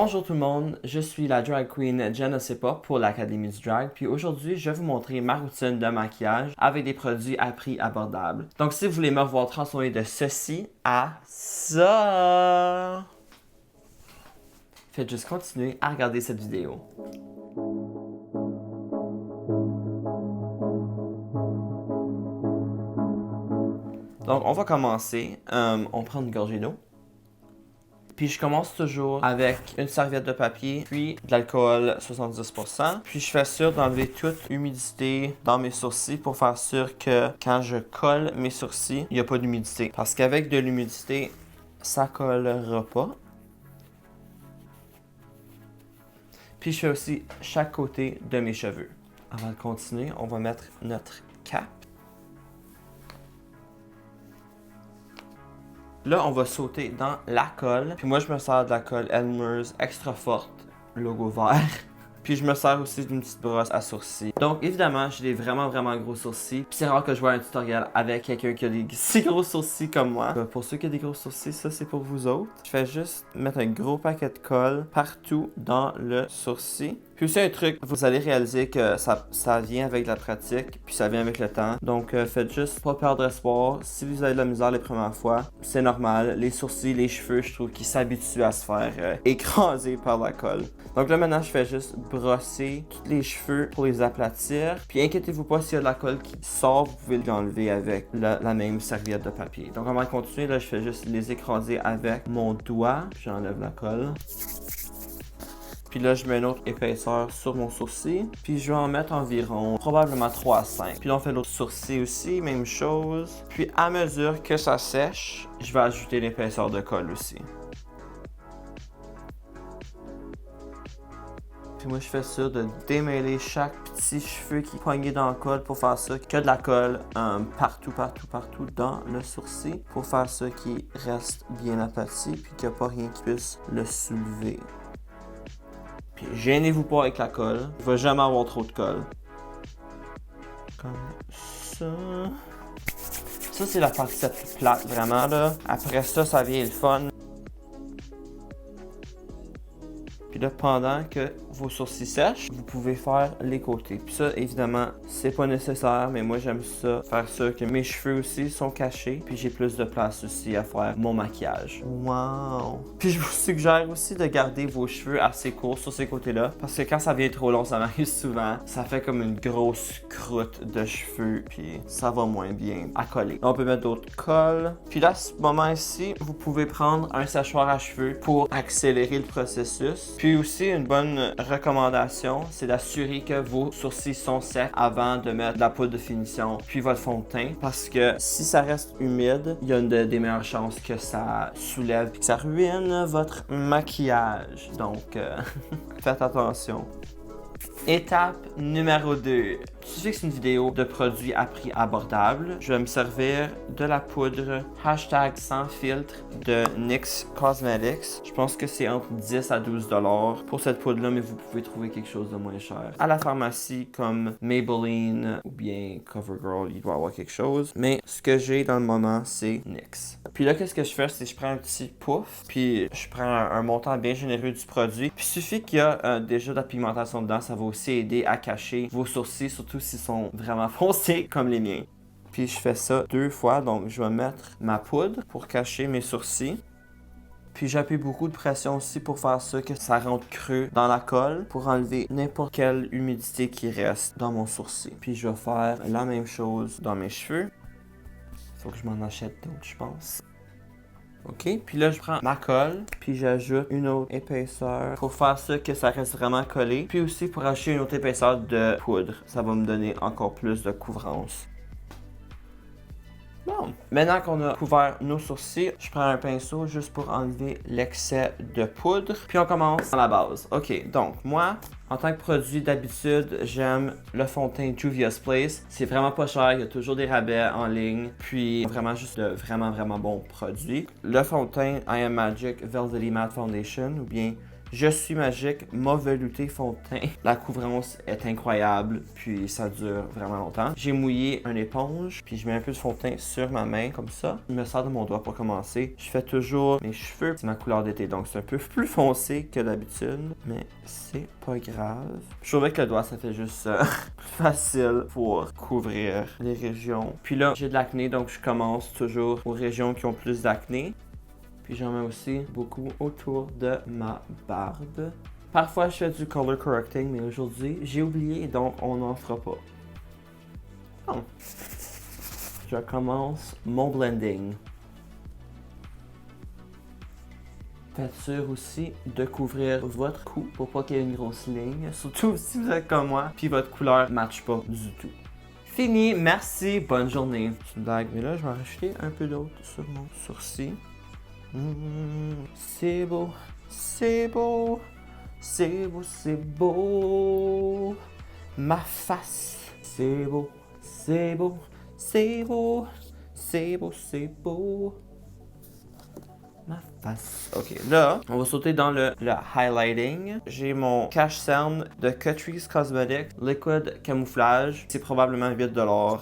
Bonjour tout le monde, je suis la drag queen Jenna Sepa pour l'Académie du Drag, puis aujourd'hui je vais vous montrer ma routine de maquillage avec des produits à prix abordable. Donc si vous voulez me voir transformer de ceci à ça, faites juste continuer à regarder cette vidéo. Donc on va commencer, on prend une gorgée d'eau. Puis je commence toujours avec une serviette de papier, puis de l'alcool 70%. Puis je fais sûr d'enlever toute humidité dans mes sourcils pour faire sûr que quand je colle mes sourcils, il n'y a pas d'humidité. Parce qu'avec de l'humidité, ça collera pas. Puis je fais aussi chaque côté de mes cheveux. Avant de continuer, on va mettre notre cape. Là, on va sauter dans la colle. Puis moi, je me sers de la colle Elmer's extra forte, logo vert. Puis je me sers aussi d'une petite brosse à sourcils. Donc évidemment, j'ai des vraiment gros sourcils. Puis c'est rare que je vois un tutoriel avec quelqu'un qui a des si gros sourcils comme moi. Pour ceux qui ont des gros sourcils, ça c'est pour vous autres. Je fais juste mettre un gros paquet de colle partout dans le sourcil. Puis aussi un truc, vous allez réaliser que ça vient avec la pratique, puis ça vient avec le temps. Donc faites juste pas perdre espoir. Si vous avez de la misère les premières fois, c'est normal. Les sourcils, les cheveux, je trouve qu'ils s'habituent à se faire écraser par la colle. Donc là maintenant, je fais juste brosser tous les cheveux pour les aplatir. Puis inquiétez-vous pas s'il y a de la colle qui sort, vous pouvez l'enlever avec la même serviette de papier. Donc avant de continuer, là je fais juste les écraser avec mon doigt. J'enlève la colle. Puis là, je mets une autre épaisseur sur mon sourcil. Puis je vais en mettre environ probablement 3 à 5. Puis là, on fait l'autre sourcil aussi, même chose. Puis à mesure que ça sèche, je vais ajouter l'épaisseur de colle aussi. Puis moi, je fais ça de démêler chaque petit cheveu qui est poigné dans la colle pour faire ça. Que de la colle partout dans le sourcil. Pour faire ça qui reste bien aplati. Puis qu'il n'y a pas rien qui puisse le soulever. Puis gênez-vous pas avec la colle. Il va jamais avoir trop de colle. Comme ça. Ça, c'est la partie la plus plate, vraiment, là. Après ça, ça vient le fun. Puis là, pendant que vos sourcils sèchent, vous pouvez faire les côtés. Puis ça, évidemment, c'est pas nécessaire, mais moi, j'aime ça. Faire ça que mes cheveux aussi sont cachés. Puis j'ai plus de place aussi à faire mon maquillage. Wow! Puis je vous suggère aussi de garder vos cheveux assez courts sur ces côtés-là. Parce que quand ça vient trop long, ça m'arrive souvent. Ça fait comme une grosse croûte de cheveux. Puis ça va moins bien à coller. On peut mettre d'autres colles. Puis là, à ce moment ici, vous pouvez prendre un séchoir à cheveux pour accélérer le processus. Puis aussi, une bonne recommandation, c'est d'assurer que vos sourcils sont secs avant de mettre de la poudre de finition puis votre fond de teint. Parce que si ça reste humide, il y a des meilleures chances que ça soulève et que ça ruine votre maquillage. Donc, faites attention. Étape numéro 2. Tu fixes une vidéo de produits à prix abordable. Je vais me servir de la poudre hashtag sans filtre de NYX Cosmetics. Je pense que c'est entre 10 à 12 $ pour cette poudre-là, mais vous pouvez trouver quelque chose de moins cher à la pharmacie comme Maybelline ou bien CoverGirl, il doit y avoir quelque chose. Mais ce que j'ai dans le moment, c'est NYX. Puis là, qu'est-ce que je fais? C'est que je prends un petit pouf, puis je prends un montant bien généreux du produit. Puis il suffit qu'il y a déjà de la pigmentation dedans, ça va aussi aider à cacher vos sourcils, surtout s'ils sont vraiment foncés comme les miens. Puis je fais ça 2 fois, donc je vais mettre ma poudre pour cacher mes sourcils. Puis j'appuie beaucoup de pression aussi pour faire ça, que ça rentre creux dans la colle pour enlever n'importe quelle humidité qui reste dans mon sourcil. Puis je vais faire la même chose dans mes cheveux. Faut que je m'en achète d'autres, je pense. OK, puis là je prends ma colle, puis j'ajoute une autre épaisseur pour faire ça que ça reste vraiment collé. Puis aussi pour acheter une autre épaisseur de poudre, ça va me donner encore plus de couvrance. Bon, maintenant qu'on a couvert nos sourcils, je prends un pinceau juste pour enlever l'excès de poudre. Puis on commence à la base. OK, donc moi, en tant que produit d'habitude, j'aime le fond de teint Juvia's Place. C'est vraiment pas cher, il y a toujours des rabais en ligne. Puis vraiment juste de vraiment bon produit. Le fond de teint I Am Magic Velvety Matte Foundation ou bien Je suis magique, m'a velouté fond de teint. La couvrance est incroyable, puis ça dure vraiment longtemps. J'ai mouillé une éponge, puis je mets un peu de fond de teint sur ma main, comme ça. Je me sers de mon doigt pour commencer. Je fais toujours mes cheveux, c'est ma couleur d'été, donc c'est un peu plus foncé que d'habitude, mais c'est pas grave. Je trouvais que le doigt, ça fait juste plus facile pour couvrir les régions. Puis là, j'ai de l'acné, donc je commence toujours aux régions qui ont plus d'acné. Puis j'en mets aussi beaucoup autour de ma barbe. Parfois, je fais du color correcting, mais aujourd'hui, j'ai oublié, donc on n'en fera pas. Bon. Je commence mon blending. Faites sûr aussi de couvrir votre cou pour pas qu'il y ait une grosse ligne, surtout si vous êtes comme moi, puis votre couleur ne matche pas du tout. Fini, merci, bonne journée. C'est une blague, mais là, je vais en rajouter un peu d'autre sur mon sourcil. C'est beau, c'est beau, c'est beau, c'est beau. Ma face, c'est beau, c'est beau, c'est beau, c'est beau, c'est beau. Ma face. Ok, là, on va sauter dans le highlighting. J'ai mon cache-cerne de Catrice Cosmetics Liquid Camouflage. C'est probablement 8$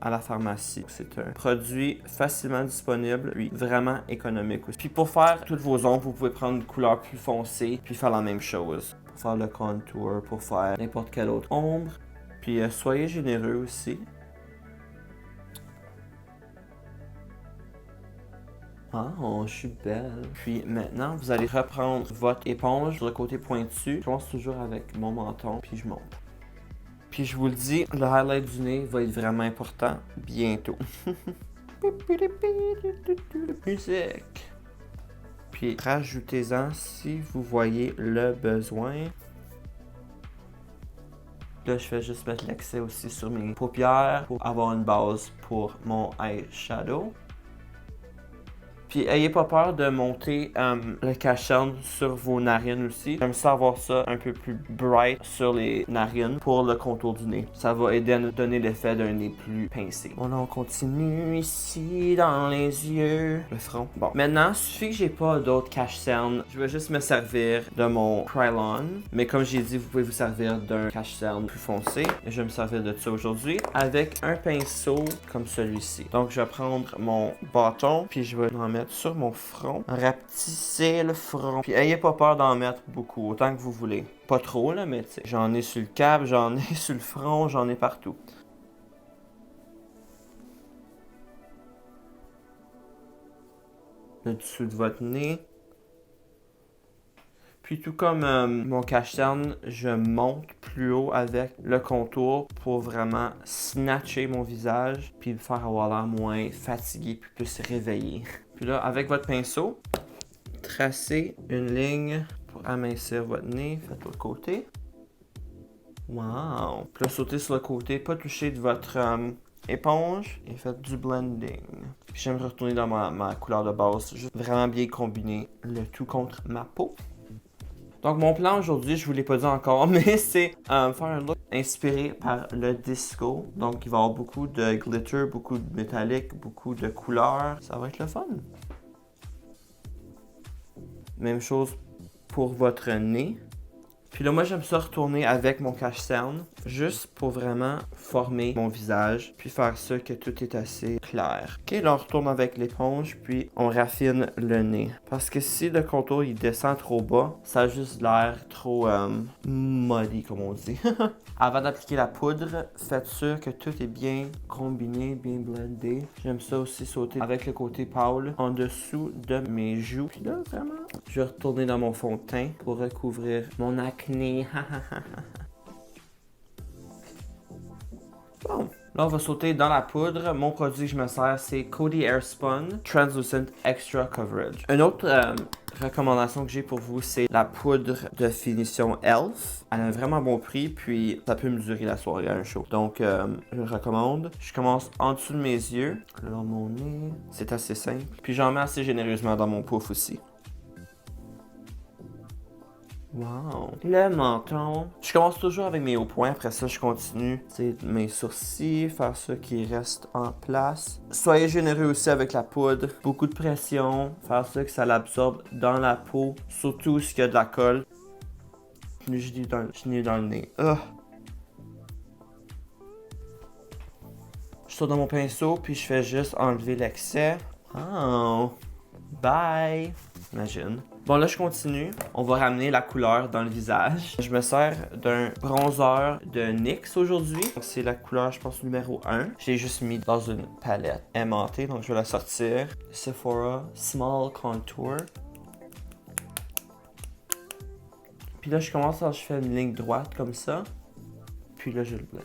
à la pharmacie. C'est un produit facilement disponible, puis vraiment économique aussi. Puis pour faire toutes vos ombres, vous pouvez prendre une couleur plus foncée, puis faire la même chose. Pour faire le contour, pour faire n'importe quelle autre ombre. Puis soyez généreux aussi. Ah, oh, je suis belle. Puis maintenant, vous allez reprendre votre éponge sur le côté pointu. Je commence toujours avec mon menton, puis je monte. Puis je vous le dis, le highlight du nez va être vraiment important bientôt. Musique. Puis rajoutez-en si vous voyez le besoin. Là, je fais juste mettre l'excès aussi sur mes paupières pour avoir une base pour mon eyeshadow. Puis ayez pas peur de monter le cache-cerne sur vos narines aussi. J'aime ça avoir ça un peu plus bright sur les narines pour le contour du nez. Ça va aider à nous donner l'effet d'un nez plus pincé. Bon, là, on continue ici dans les yeux. Le front. Bon, maintenant, il suffit que j'ai pas d'autres cache-cernes. Je vais juste me servir de mon Krylon. Mais comme j'ai dit, vous pouvez vous servir d'un cache-cerne plus foncé. Et je vais me servir de ça aujourd'hui avec un pinceau comme celui-ci. Donc, je vais prendre mon bâton, puis je vais en mettre sur mon front. Rapetissez le front. Puis ayez pas peur d'en mettre beaucoup, autant que vous voulez. Pas trop là, mais tu sais, j'en ai sur le cap, j'en ai sur le front, j'en ai partout. Le dessous de votre nez. Puis tout comme mon cache-cerne, je monte plus haut avec le contour pour vraiment snatcher mon visage, puis me faire avoir l'air moins fatigué, puis plus réveillé. Puis là, avec votre pinceau, tracez une ligne pour amincir votre nez. Faites l'autre côté. Wow! Puis là, sautez sur le côté, pas toucher de votre éponge et faites du blending. Puis j'aime retourner dans ma couleur de base, juste vraiment bien combiner le tout contre ma peau. Donc mon plan aujourd'hui, je vous l'ai pas dit encore, mais c'est faire un look inspiré par le disco. Donc il va y avoir beaucoup de glitter, beaucoup de métallique, beaucoup de couleurs. Ça va être le fun. Même chose pour votre nez. Puis là, moi, j'aime ça retourner avec mon cache-cerne, juste pour vraiment former mon visage, puis faire ça que tout est assez clair. Ok, là, on retourne avec l'éponge, puis on raffine le nez. Parce que si le contour, il descend trop bas, ça a juste l'air trop muddy, comme on dit. Avant d'appliquer la poudre, faites sûr que tout est bien combiné, bien blendé. J'aime ça aussi sauter avec le côté pâle en dessous de mes joues. Puis là, vraiment, je vais retourner dans mon fond de teint pour recouvrir mon acné. Bon, là, on va sauter dans la poudre. Mon produit que je me sers, c'est Coty Airspun Translucent Extra Coverage. Une autre recommandation que j'ai pour vous, c'est la poudre de finition e.l.f. Elle a un vraiment bon prix, puis ça peut me durer la soirée à un show. Donc, je le recommande. Je commence en dessous de mes yeux, le long de mon nez. C'est assez simple. Puis j'en mets assez généreusement dans mon pouf aussi. Wow. Le menton. Je commence toujours avec mes hauts points. Après ça, je continue. C'est mes sourcils. Faire ça qui reste en place. Soyez généreux aussi avec la poudre. Beaucoup de pression. Faire ça que ça l'absorbe dans la peau. Surtout s'il y a de la colle. Je n'ai dans le nez. Je sors dans mon pinceau. Puis je fais juste enlever l'excès. Oh. Bye. Imagine. Bon, là, je continue. On va ramener la couleur dans le visage. Je me sers d'un bronzer de NYX aujourd'hui. C'est la couleur, je pense, numéro 1. Je l'ai juste mis dans une palette aimantée, donc je vais la sortir. Sephora Small Contour. Puis là, je fais une ligne droite comme ça. Puis là, je le blende.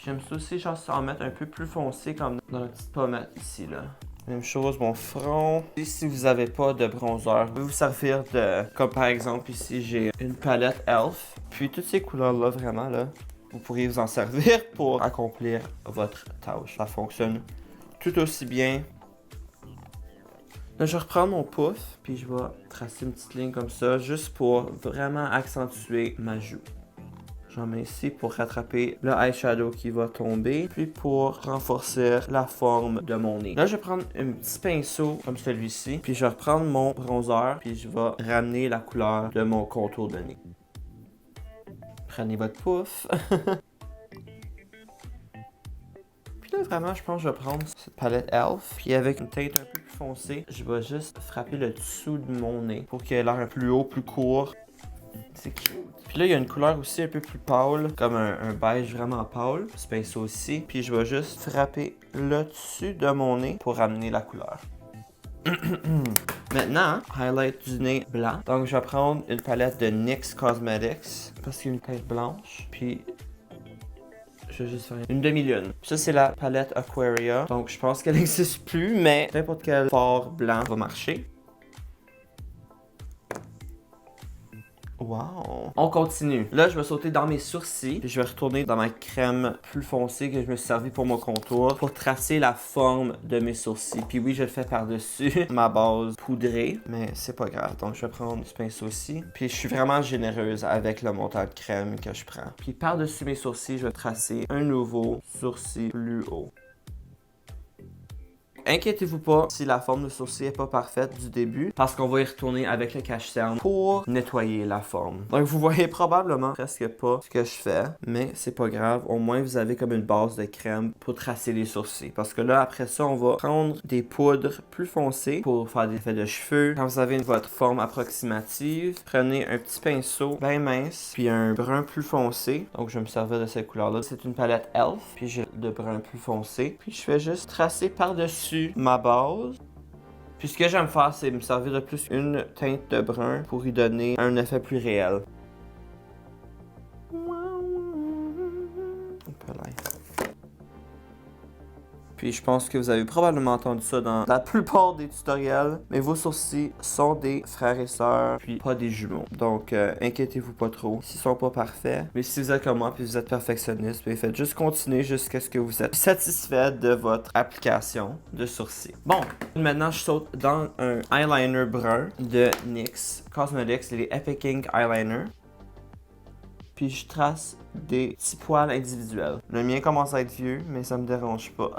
J'aime ça aussi, genre, en mettre un peu plus foncé comme dans la petite pommade ici, là. Même chose, mon front. Et si vous n'avez pas de bronzer, vous pouvez vous servir de... Comme par exemple, ici, j'ai une palette e.l.f. Puis toutes ces couleurs-là, vraiment, là, vous pourriez vous en servir pour accomplir votre tâche. Ça fonctionne tout aussi bien. Là, je vais reprendre mon pouf, puis je vais tracer une petite ligne comme ça, juste pour vraiment accentuer ma joue. J'en mets ici pour rattraper le eyeshadow qui va tomber, puis pour renforcer la forme de mon nez. Là, je vais prendre un petit pinceau comme celui-ci, puis je vais reprendre mon bronzer, puis je vais ramener la couleur de mon contour de nez. Prenez votre pouf. Puis là, vraiment, je pense que je vais prendre cette palette e.l.f. Puis avec une teinte un peu plus foncée, je vais juste frapper le dessous de mon nez pour qu'il ait l'air un peu plus haut, plus court. C'est cute. Puis là, il y a une couleur aussi un peu plus pâle, comme un beige vraiment pâle. Ce pinceau aussi. Puis je vais juste frapper le dessus de mon nez pour ramener la couleur. Maintenant, highlight du nez blanc. Donc, je vais prendre une palette de NYX Cosmetics parce qu'il y a une teinte blanche. Puis, je vais juste faire une demi-lune. Ça, c'est la palette Aquaria. Donc, je pense qu'elle n'existe plus, mais n'importe quel fard blanc va marcher. Wow! On continue. Là, je vais sauter dans mes sourcils. Puis je vais retourner dans ma crème plus foncée que je me suis servi pour mon contour pour tracer la forme de mes sourcils. Puis oui, je le fais par-dessus ma base poudrée, mais c'est pas grave. Donc, je vais prendre ce pinceau-ci. Puis je suis vraiment généreuse avec le montant de crème que je prends. Puis par-dessus mes sourcils, je vais tracer un nouveau sourcil plus haut. Inquiétez-vous pas si la forme de sourcil n'est pas parfaite du début, parce qu'on va y retourner avec le cache-cerne pour nettoyer la forme. Donc vous voyez probablement presque pas ce que je fais, mais c'est pas grave, au moins vous avez comme une base de crème pour tracer les sourcils. Parce que là, après ça, on va prendre des poudres plus foncées pour faire des effets de cheveux. Quand vous avez votre forme approximative, prenez un petit pinceau bien mince, puis un brun plus foncé. Donc je vais me servir de cette couleur-là. C'est une palette e.l.f. Puis j'ai le brun plus foncé. Puis je fais juste tracer par-dessus ma base. Puis ce que j'aime faire, c'est me servir de plus une teinte de brun pour y donner un effet plus réel. Puis je pense que vous avez probablement entendu ça dans la plupart des tutoriels, mais vos sourcils sont des frères et sœurs, puis pas des jumeaux. Donc inquiétez-vous pas trop s'ils sont pas parfaits. Mais si vous êtes comme moi, puis vous êtes perfectionniste, puis faites juste continuer jusqu'à ce que vous êtes satisfait de votre application de sourcils. Bon, maintenant je saute dans un eyeliner brun de NYX Cosmetics, les Epic Ink Eyeliner. Puis je trace des petits poils individuels. Le mien commence à être vieux, mais ça me dérange pas.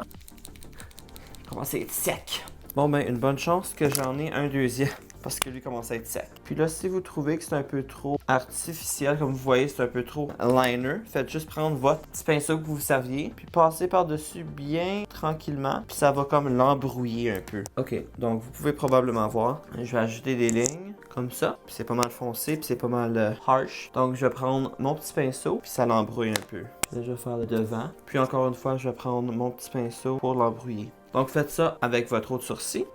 Il commence à être sec. Bon ben, une bonne chance que j'en ai un deuxième, parce que lui commence à être sec. Puis là, si vous trouvez que c'est un peu trop artificiel, comme vous voyez, c'est un peu trop liner, faites juste prendre votre petit pinceau que vous saviez, puis passez par-dessus bien tranquillement, puis ça va comme l'embrouiller un peu. Ok, donc vous pouvez probablement voir, je vais ajouter des lignes comme ça, puis c'est pas mal foncé, puis c'est pas mal harsh. Donc je vais prendre mon petit pinceau, puis ça l'embrouille un peu. Là, je vais faire le devant, puis encore une fois, je vais prendre mon petit pinceau pour l'embrouiller. Donc faites ça avec votre autre sourcil.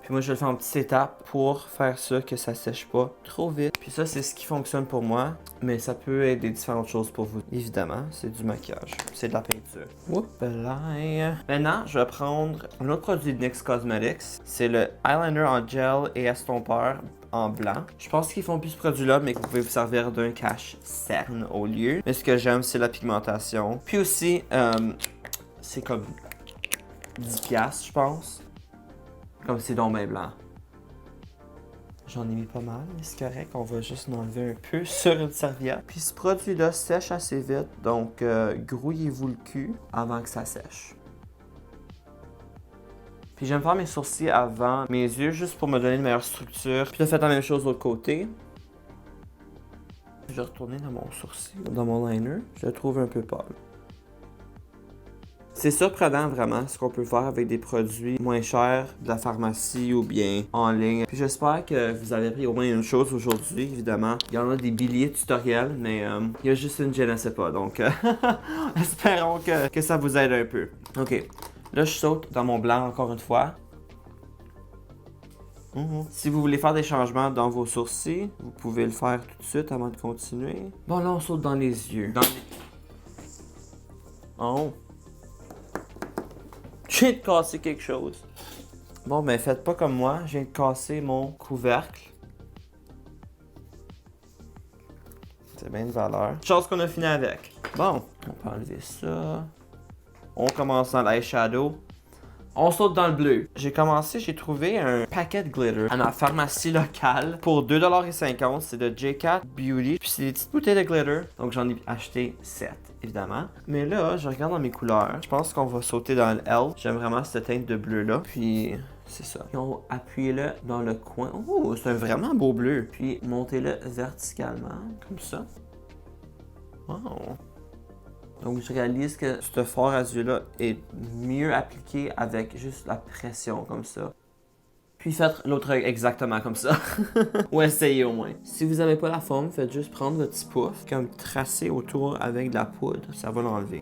Puis moi, je le fais en petites étapes pour faire ça, que ça sèche pas trop vite. Puis ça, c'est ce qui fonctionne pour moi. Mais ça peut être des différentes choses pour vous. Évidemment, c'est du maquillage. C'est de la peinture. Oups là. Maintenant, je vais prendre un autre produit de NYX Cosmetics. C'est le eyeliner en gel et estompeur en blanc. Je pense qu'ils font plus ce produit-là, mais que vous pouvez vous servir d'un cache-cerne au lieu. Mais ce que j'aime, c'est la pigmentation. Puis aussi, c'est comme 10$, je pense. Comme c'est donc bien blanc. J'en ai mis pas mal, mais c'est correct. On va juste en enlever un peu sur une serviette. Puis ce produit-là sèche assez vite, donc grouillez-vous le cul avant que ça sèche. Puis j'aime faire mes sourcils avant mes yeux, juste pour me donner une meilleure structure. Puis là, faites la même chose de l'autre côté. Je vais retourner dans mon sourcil, dans mon liner. Je le trouve un peu pâle. C'est surprenant vraiment ce qu'on peut faire avec des produits moins chers de la pharmacie ou bien en ligne. Puis j'espère que vous avez appris au moins une chose aujourd'hui, évidemment. Il y en a des milliers de tutoriels, mais il y a juste une, je ne sais pas. Donc espérons que ça vous aide un peu. Ok, là je saute dans mon blanc encore une fois. Si vous voulez faire des changements dans vos sourcils, vous pouvez le faire tout de suite avant de continuer. Bon, là on saute dans les yeux. Oh! Je viens de casser quelque chose. Bon, ben faites pas comme moi, je viens de casser mon couvercle. C'est bien de valeur. Chose qu'on a fini avec. Bon, on peut enlever ça. On commence dans l'eyeshadow. On saute dans le bleu. J'ai trouvé un paquet de glitter à ma pharmacie locale pour 2,50$. C'est de J-Cat Beauty. Puis c'est des petites bouteilles de glitter. Donc j'en ai acheté 7, évidemment. Mais là, je regarde dans mes couleurs. Je pense qu'on va sauter dans le L. J'aime vraiment cette teinte de bleu-là. Puis c'est ça. Puis on appuyez-le dans le coin. Oh, c'est un vraiment beau bleu. Puis montez-le verticalement, comme ça. Wow. Donc, je réalise que ce fard à yeux-là est mieux appliqué avec juste la pression, comme ça. Puis faites l'autre œil exactement comme ça. Ou essayez au moins. Si vous n'avez pas la forme, faites juste prendre votre petit pouf, comme tracer autour avec de la poudre. Ça va l'enlever.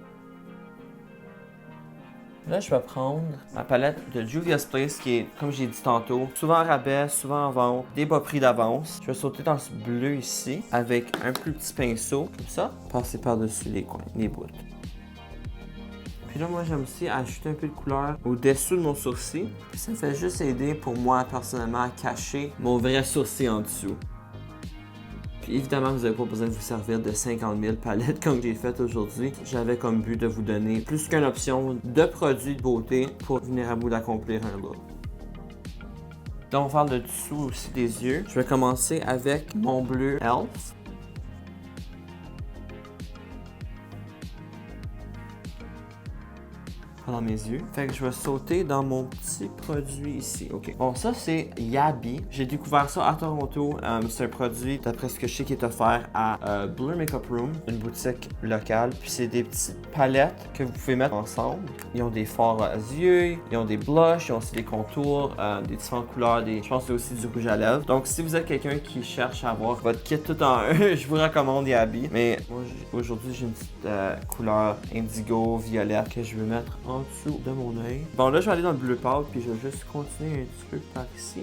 Là, je vais prendre ma palette de Juvia's Place qui est, comme j'ai dit tantôt, souvent en rabais, souvent en vente, des bas prix d'avance. Je vais sauter dans ce bleu ici avec un plus petit pinceau, comme ça. Passer par-dessus les coins, les bouts. Puis là, moi, j'aime aussi ajouter un peu de couleur au-dessous de mon sourcil. Puis ça fait juste aider pour moi, personnellement, à cacher mon vrai sourcil en dessous. Puis évidemment, vous n'avez pas besoin de vous servir de 50 000 palettes comme j'ai fait aujourd'hui. J'avais comme but de vous donner plus qu'une option de produits de beauté pour venir à bout d'accomplir un look. Donc, on va faire le dessous aussi des yeux. Je vais commencer avec mon bleu Elf. Dans mes yeux. Fait que je vais sauter dans mon petit produit ici. Ok. Bon, ça c'est Yabi. J'ai découvert ça à Toronto. C'est un produit, d'après ce que je sais, qui est offert à Blur Makeup Room, une boutique locale. Puis c'est des petites palettes que vous pouvez mettre ensemble. Ils ont des fards à yeux, ils ont des blushs, ils ont aussi des contours, des différentes couleurs. Je pense qu'il y a aussi du rouge à lèvres. Donc si vous êtes quelqu'un qui cherche à avoir votre kit tout en un, je vous recommande Yabi. Mais moi aujourd'hui j'ai une petite couleur indigo, violette que je veux mettre en dessous de mon œil. Bon, là, je vais aller dans le bleu pâle, puis je vais juste continuer un petit peu par ici.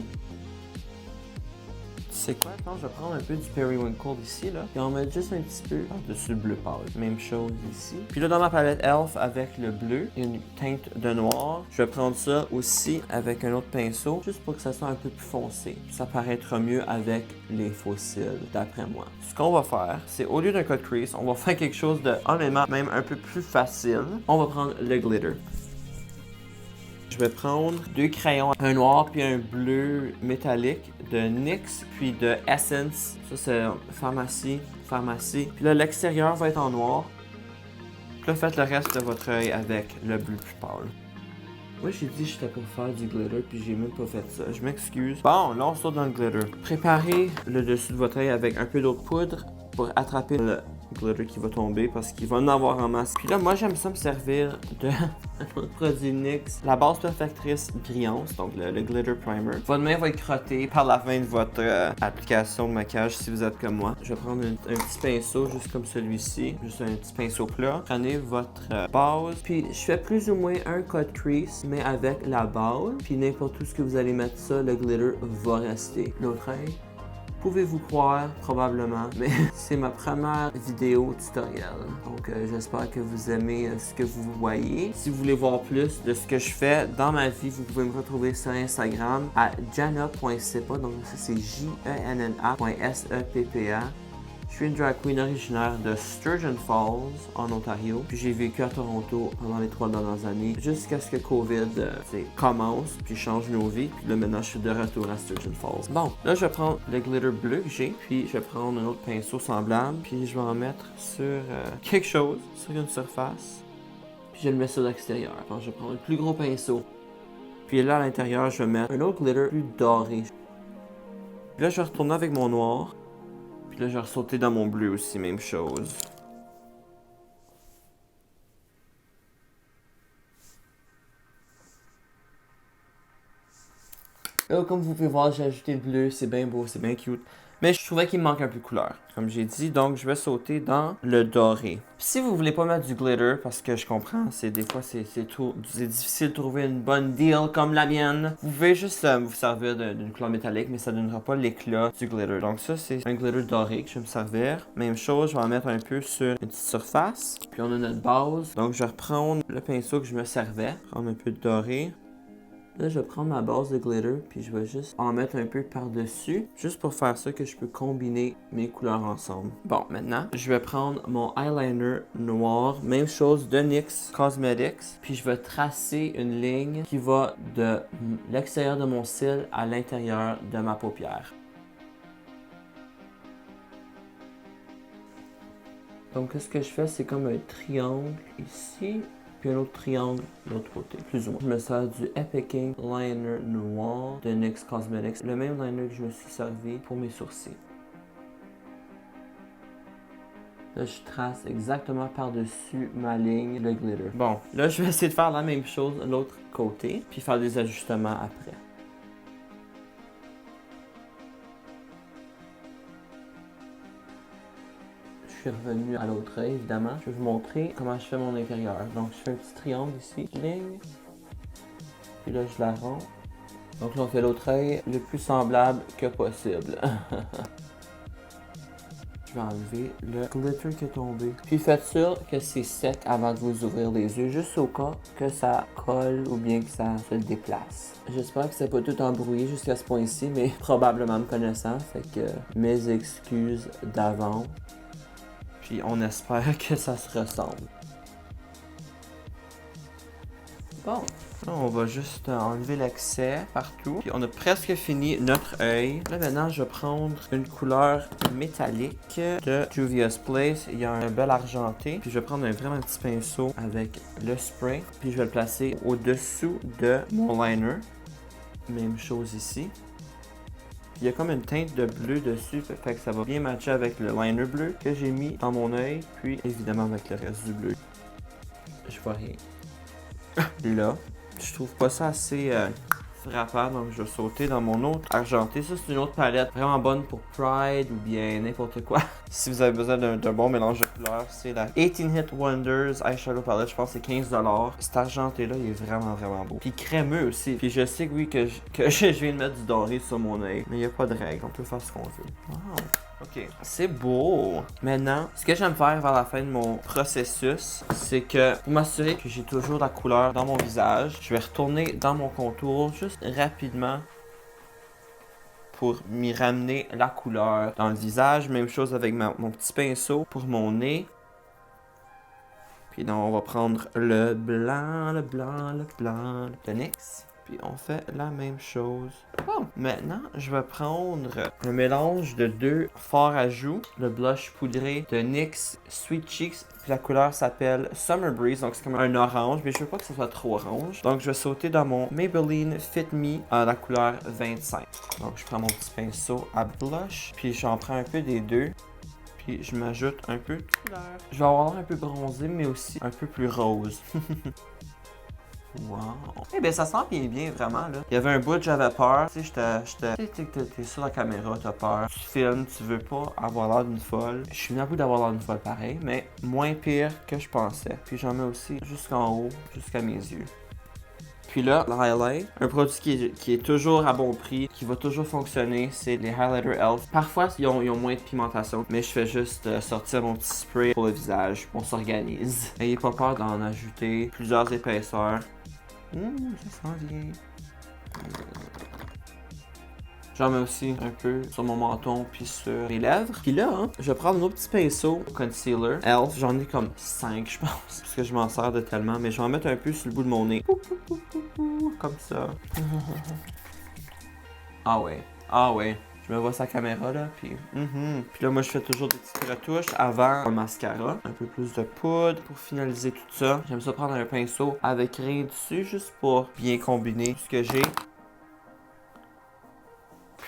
Tu sais quoi? Je pense que je vais prendre un peu du Periwinkle ici, là. Puis on met juste un petit peu par-dessus le bleu pâle. Même chose ici. Puis là, dans ma palette Elf, avec le bleu, une teinte de noir. Je vais prendre ça aussi avec un autre pinceau, juste pour que ça soit un peu plus foncé. Ça paraîtra mieux avec les faux cils, d'après moi. Ce qu'on va faire, c'est au lieu d'un cut crease, on va faire quelque chose de, honnêtement, même un peu plus facile. On va prendre le glitter. Je vais prendre 2 crayons, un noir puis un bleu métallique de NYX puis de Essence. Ça c'est pharmacie. Puis là l'extérieur va être en noir. Puis là faites le reste de votre œil avec le bleu plus pâle. Moi j'ai dit que j'étais pour faire du glitter puis j'ai même pas fait ça. Je m'excuse. Bon, là on saute dans le glitter. Préparez le dessus de votre œil avec un peu d'eau de poudre pour attraper le glitter qui va tomber parce qu'il va en avoir en masse. Puis là, moi, j'aime ça me servir de un autre produit NYX, la base perfectrice brillante, donc le glitter primer. Votre main va être crottée par la fin de votre application de maquillage si vous êtes comme moi. Je vais prendre un petit pinceau juste comme celui-ci, juste un petit pinceau plat. Prenez votre base, puis je fais plus ou moins un cut crease, mais avec la base. Puis n'importe où ce que vous allez mettre ça, le glitter va rester. L'autre œil. Pouvez-vous croire, probablement, mais c'est ma première vidéo tutoriel. Donc j'espère que vous aimez ce que vous voyez. Si vous voulez voir plus de ce que je fais dans ma vie, vous pouvez me retrouver sur Instagram à jana.sepa. Donc ça c'est jenna.seppa. Je suis une drag queen originaire de Sturgeon Falls, en Ontario. Puis j'ai vécu à Toronto pendant les 3 dernières années, jusqu'à ce que COVID commence, puis change nos vies. Puis là, maintenant, je suis de retour à Sturgeon Falls. Bon, là, je vais prendre le glitter bleu que j'ai, puis je vais prendre un autre pinceau semblable, puis je vais en mettre sur quelque chose, sur une surface. Puis je le mets sur l'extérieur. Donc, je vais prendre un plus gros pinceau. Puis là, à l'intérieur, je vais mettre un autre glitter plus doré. Puis là, je vais retourner avec mon noir. Puis là, je vais ressauter dans mon bleu aussi, même chose. Là, comme vous pouvez voir, j'ai ajouté le bleu. C'est bien beau, c'est bien cute. Mais je trouvais qu'il me manque un peu de couleur, comme j'ai dit, donc je vais sauter dans le doré. Si vous voulez pas mettre du glitter, parce que je comprends, des fois c'est difficile de trouver une bonne deal comme la mienne, vous pouvez juste vous servir d'une couleur métallique, mais ça ne donnera pas l'éclat du glitter. Donc ça, c'est un glitter doré que je vais me servir. Même chose, je vais en mettre un peu sur une petite surface. Puis on a notre base. Donc je vais reprendre le pinceau que je me servais, prendre un peu de doré. Là, je vais prendre ma base de glitter, puis je vais juste en mettre un peu par-dessus, juste pour faire ça que je peux combiner mes couleurs ensemble. Bon, maintenant, je vais prendre mon eyeliner noir, même chose de NYX Cosmetics, puis je vais tracer une ligne qui va de l'extérieur de mon cil à l'intérieur de ma paupière. Donc, ce que je fais, c'est comme un triangle ici. Puis un autre triangle de l'autre côté, plus ou moins. Je me sers du Epic Ink Liner Noir de NYX Cosmetics, le même liner que je me suis servi pour mes sourcils. Là, je trace exactement par-dessus ma ligne le glitter. Bon, là, je vais essayer de faire la même chose de l'autre côté, puis faire des ajustements après. Je suis revenu à l'autre œil, évidemment. Je vais vous montrer comment je fais mon intérieur. Donc, je fais un petit triangle ici, ligne. Puis là, je la rends. Donc là, on fait l'autre œil le plus semblable que possible. Je vais enlever le glitter qui est tombé. Puis faites sûr que c'est sec avant de vous ouvrir les yeux, juste au cas que ça colle ou bien que ça se déplace. J'espère que c'est pas tout embrouillé jusqu'à ce point-ci, mais probablement me connaissant, fait que mes excuses d'avance. Puis on espère que ça se ressemble. Bon, là on va juste enlever l'excès partout. Puis on a presque fini notre œil. Là maintenant je vais prendre une couleur métallique de Juvia's Place. Il y a un bel argenté. Puis je vais prendre vraiment petit pinceau avec le spray. Puis je vais le placer au-dessous de mon liner. Même chose ici. Il y a comme une teinte de bleu dessus, fait que ça va bien matcher avec le liner bleu que j'ai mis dans mon œil, puis évidemment avec le reste du bleu. Je vois rien. Là, je trouve pas ça assez frappant, donc je vais sauter dans mon autre argenté. Ça, c'est une autre palette vraiment bonne pour Pride ou bien n'importe quoi. Si vous avez besoin d'un bon mélange de couleurs, c'est la 18 Hit Wonders Eyeshadow Palette. Je pense que c'est 15$. Cet argenté-là, il est vraiment beau. Puis crémeux aussi. Puis je sais que oui, que je viens de mettre du doré sur mon œil. Mais il n'y a pas de règle. On peut faire ce qu'on veut. Wow. Ok, c'est beau! Maintenant, ce que j'aime faire vers la fin de mon processus, c'est que pour m'assurer que j'ai toujours la couleur dans mon visage, je vais retourner dans mon contour juste rapidement pour m'y ramener la couleur dans le visage. Même chose avec mon petit pinceau pour mon nez. Puis donc, on va prendre le blanc, le NYX. Puis on fait la même chose. Bon, maintenant, je vais prendre un mélange de deux forts à joues. Le blush poudré de NYX Sweet Cheeks. Puis la couleur s'appelle Summer Breeze. Donc c'est comme un orange, mais je veux pas que ce soit trop orange. Donc je vais sauter dans mon Maybelline Fit Me à la couleur 25. Donc je prends mon petit pinceau à blush. Puis j'en prends un peu des deux. Puis je m'ajoute un peu de couleur. Je vais avoir un peu bronzé, mais aussi un peu plus rose. Wow! Eh bien, ça sent bien, vraiment, là. Il y avait un bout, j'avais peur. Tu sais, t'es sur la caméra, t'as peur. Tu filmes, tu veux pas avoir l'air d'une folle. Je suis venu à bout d'avoir l'air d'une folle pareil, mais moins pire que je pensais. Puis j'en mets aussi jusqu'en haut, jusqu'à mes yeux. Puis là, le highlight, un produit qui est toujours à bon prix, qui va toujours fonctionner, c'est les Highlighter Elf. Parfois, ils ont moins de pigmentation, mais je fais juste sortir mon petit spray pour le visage. On s'organise. N'ayez pas peur d'en ajouter plusieurs épaisseurs. Ça sent bien. J'en mets aussi un peu sur mon menton puis sur mes lèvres. Puis là, hein, je vais prendre un autre petit pinceau concealer. Elf, j'en ai comme 5, je pense. Parce que je m'en sers de tellement. Mais je vais en mettre un peu sur le bout de mon nez. Comme ça. Ah ouais. Ah ouais. Je me vois sa caméra là, puis Puis là, moi, je fais toujours des petites retouches avant le mascara. Un peu plus de poudre pour finaliser tout ça. J'aime ça prendre un pinceau avec rien dessus, juste pour bien combiner ce que j'ai.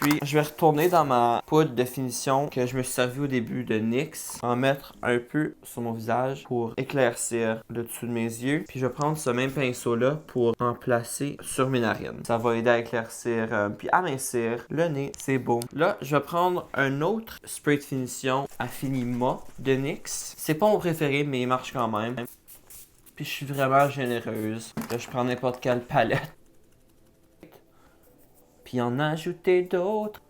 Puis, je vais retourner dans ma poudre de finition que je me suis servi au début de NYX. En mettre un peu sur mon visage pour éclaircir le dessous de mes yeux. Puis, je vais prendre ce même pinceau-là pour en placer sur mes narines. Ça va aider à éclaircir puis amincir le nez. C'est beau. Là, je vais prendre un autre spray de finition Affinima de NYX. C'est pas mon préféré, mais il marche quand même. Puis, je suis vraiment généreuse. Là, je prends n'importe quelle palette. Puis en ajouter d'autres.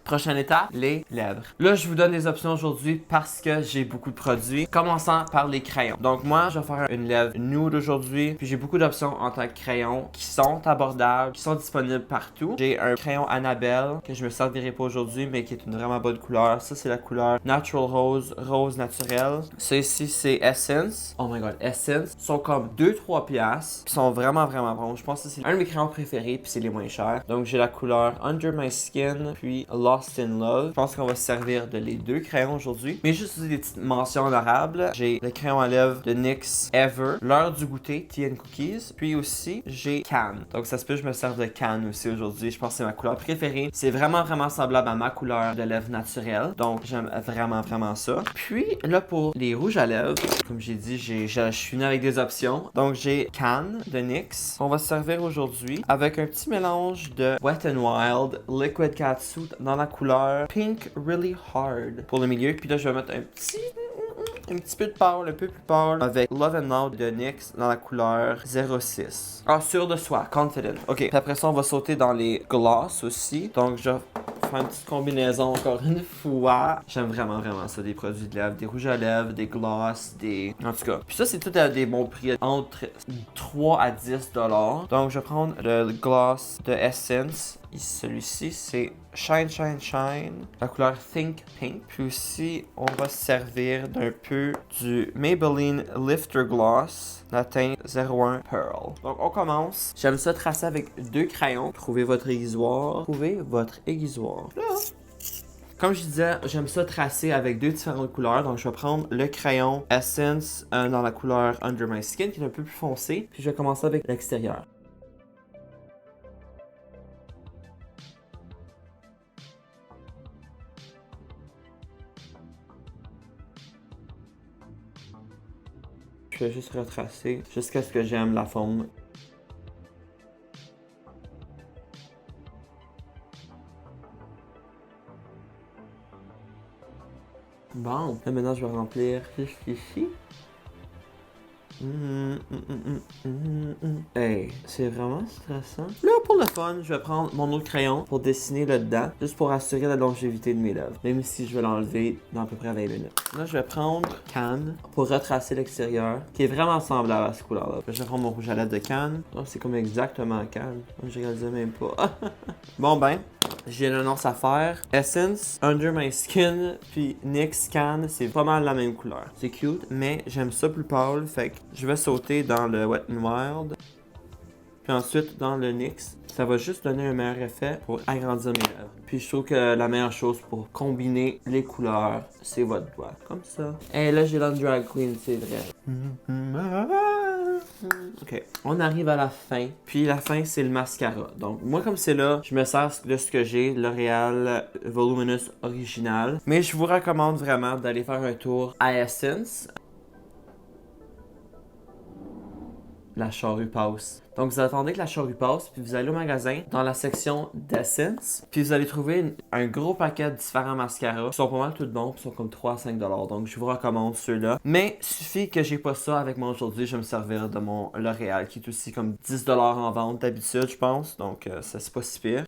Prochaine étape, les lèvres. Là, je vous donne des options aujourd'hui parce que j'ai beaucoup de produits. Commençant par les crayons. Donc moi, je vais faire une lèvre nude aujourd'hui. Puis j'ai beaucoup d'options en tant que crayon qui sont abordables, qui sont disponibles partout. J'ai un crayon Annabelle que je me servirai pas aujourd'hui, mais qui est une vraiment bonne couleur. Ça, c'est la couleur Natural Rose, rose naturel. Ça ici, c'est Essence. Oh my god, Essence. Ils sont comme 2-3 piastres. Ils sont vraiment, vraiment bons. Je pense que c'est un de mes crayons préférés, puis c'est les moins chers. Donc j'ai la couleur Under My Skin, puis Lost in Love. Je pense qu'on va se servir de les deux crayons aujourd'hui. Mais juste des petites mentions honorables. J'ai le crayon à lèvres de NYX Ever, l'heure du goûter, Tea and Cookies. Puis aussi, j'ai Cannes. Donc ça se peut que je me serve de Cannes aussi aujourd'hui. Je pense que c'est ma couleur préférée. C'est vraiment, vraiment semblable à ma couleur de lèvres naturelle. Donc j'aime vraiment, vraiment ça. Puis là, pour les rouges à lèvres, comme j'ai dit, je suis venu avec des options. Donc j'ai Cannes de NYX. On va se servir aujourd'hui avec un petit mélange de Wet n Wild Liquid Catsuit dans la couleur Pink Really Hard pour le milieu. Puis là, je vais mettre un petit peu de pâle, un peu plus pâle avec Love and Loud de NYX dans la couleur 06. Ah, sûr de soi, confident. Ok, puis après ça, on va sauter dans les gloss aussi. Donc, je vais faire une petite combinaison encore une fois. J'aime vraiment, vraiment ça, des produits de lèvres, des rouges à lèvres, des gloss, des... En tout cas, puis ça, c'est tout à des bons prix, entre 3 à 10 $. Donc, je vais prendre le gloss de Essence. Celui-ci, c'est Shine Shine Shine, la couleur Think Pink. Puis aussi, on va se servir d'un peu du Maybelline Lifter Gloss, la teinte 01 Pearl. Donc, on commence. J'aime ça tracer avec deux crayons. Trouvez votre aiguisoire. Trouvez votre aiguisoire. Là. Comme je disais, j'aime ça tracer avec deux différentes couleurs. Donc, je vais prendre le crayon Essence dans la couleur Under My Skin, qui est un peu plus foncé. Puis, je vais commencer avec l'extérieur. Je vais juste retracer jusqu'à ce que j'aime la forme. Bon, là maintenant je vais remplir jusqu'ici. Hey, c'est vraiment stressant. Là, pour le fun, je vais prendre mon autre crayon pour dessiner là dedans, juste pour assurer la longévité de mes lèvres, même si je vais l'enlever dans à peu près 20 minutes. Là, je vais prendre Cannes pour retracer l'extérieur, qui est vraiment semblable à cette couleur-là. Je vais prendre mon rouge à lèvres de Cannes. Oh, c'est comme exactement Cannes. Je réalisais même pas. Bon ben, j'ai une annonce à faire. Essence, Under My Skin, puis NYX Cannes, c'est pas mal la même couleur. C'est cute, mais j'aime ça plus pâle, fait que je vais sauter dans le Wet n Wild. Puis ensuite dans le NYX. Ça va juste donner un meilleur effet pour agrandir mes lèvres. Puis je trouve que la meilleure chose pour combiner les couleurs, c'est votre doigt. Comme ça. Et là, j'ai l'air de drag queen, c'est vrai. Ok, on arrive à la fin. Puis la fin, c'est le mascara. Donc, moi, comme c'est là, je me sers de ce que j'ai, L'Oréal Voluminous Original. Mais je vous recommande vraiment d'aller faire un tour à Essence. La charrue passe. Donc, vous attendez que la charrue passe, puis vous allez au magasin, dans la section d'Essence, puis vous allez trouver un gros paquet de différents mascaras qui sont pas mal tout bons, puis sont comme 3 à 5 $. Donc, je vous recommande ceux-là. Mais, suffit que j'ai pas ça avec moi aujourd'hui, je vais me servir de mon L'Oréal, qui est aussi comme 10 $ en vente d'habitude, je pense. Donc, ça, c'est pas si pire.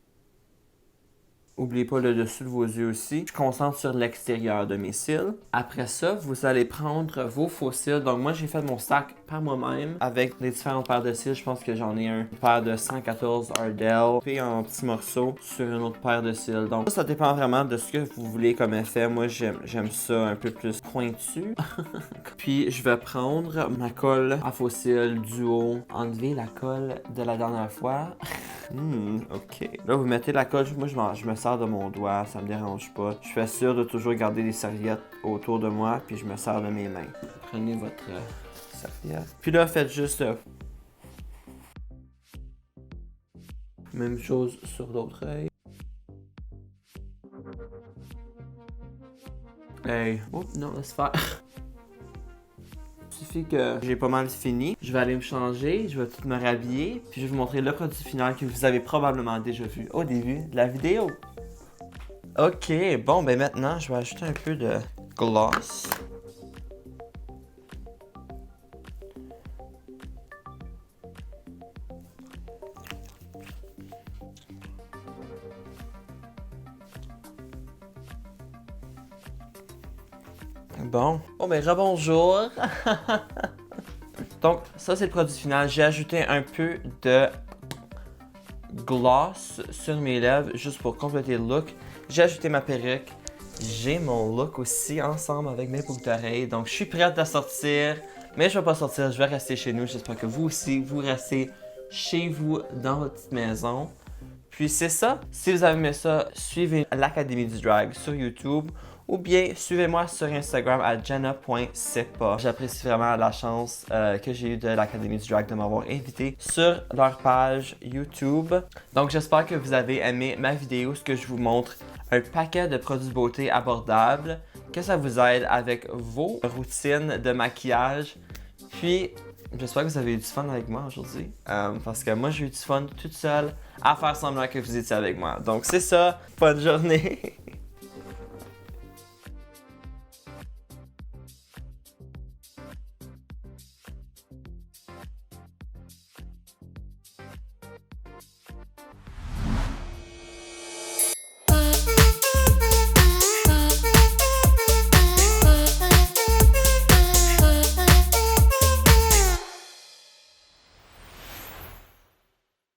Oubliez pas le dessus de vos yeux aussi. Je concentre sur l'extérieur de mes cils. Après ça, vous allez prendre vos faux cils. Donc moi, j'ai fait mon stack par moi-même avec les différentes paires de cils. Je pense que j'en ai une paire de 114 Ardell puis un petit morceau sur une autre paire de cils. Donc ça dépend vraiment de ce que vous voulez comme effet. Moi j'aime ça un peu plus pointu. Puis je vais prendre ma colle à faux cils duo, enlever la colle de la dernière fois. Ok. Là, vous mettez la colle. Moi, je me sers de mon doigt. Ça me dérange pas. Je suis sûr de toujours garder des serviettes autour de moi. Puis je me sers de mes mains. Prenez votre serviette. Puis là, faites juste... même chose sur l'autre œil. Hey. Oh, non, laisse faire. Il suffit que j'ai pas mal fini. Je vais aller me changer, je vais tout me rhabiller, puis je vais vous montrer le produit final que vous avez probablement déjà vu au début de la vidéo. Ok, bon, ben maintenant, je vais ajouter un peu de gloss. Bon, ben rebonjour. Donc, ça c'est le produit final. J'ai ajouté un peu de gloss sur mes lèvres juste pour compléter le look. J'ai ajouté ma perruque. J'ai mon look aussi ensemble avec mes boucles d'oreilles. Donc, je suis prête à sortir. Mais je vais pas sortir, je vais rester chez nous. J'espère que vous aussi, vous restez chez vous dans votre petite maison. Puis c'est ça. Si vous avez aimé ça, suivez l'Académie du Drag sur YouTube ou bien suivez-moi sur Instagram à jenna.sepa. J'apprécie vraiment la chance que j'ai eue de l'Académie du Drag de m'avoir invité sur leur page YouTube. Donc j'espère que vous avez aimé ma vidéo, ce que je vous montre un paquet de produits de beauté abordables, que ça vous aide avec vos routines de maquillage. Puis j'espère que vous avez eu du fun avec moi aujourd'hui, parce que moi j'ai eu du fun toute seule à faire semblant que vous étiez avec moi. Donc c'est ça, bonne journée!